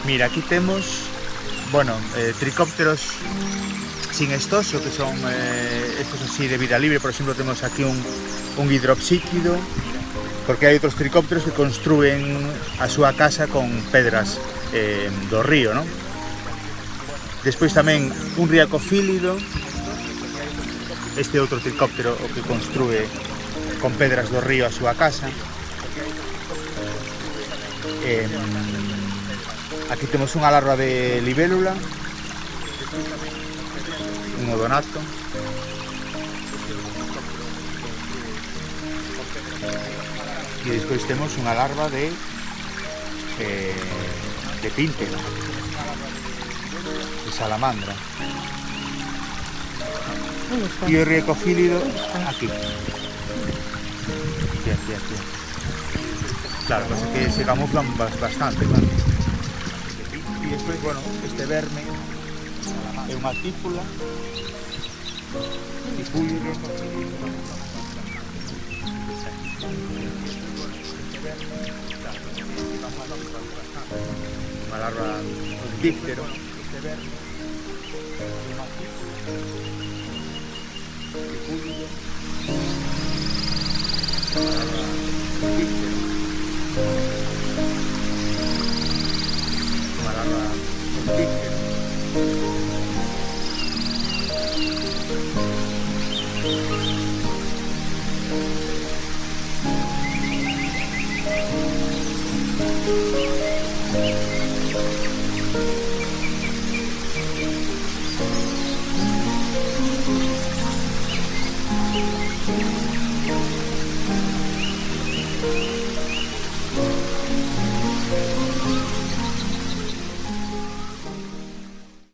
Mira, aquí temos, bueno, tricópteros sin estoso, que son estos así de vida libre. Por exemplo, temos aquí un hidropsíquido, porque hai outros tricópteros que construen a súa casa con pedras do río, non? Despois tamén un riacofílido, este outro tricóptero o que construe con pedras do río a súa casa. Aquí temos unha larva de libélula, un odonato. E despois temos unha larva de píntega, de salamandra. E o riacofílido aquí. Aquí. Claro, pasa que se camuflan bastante, claro. E despois, bueno, este verme é unha típula, tipulio, unha larva un díptero, este verme, unha típula, tipulio, unha larva un díptero, unha larva un díptero.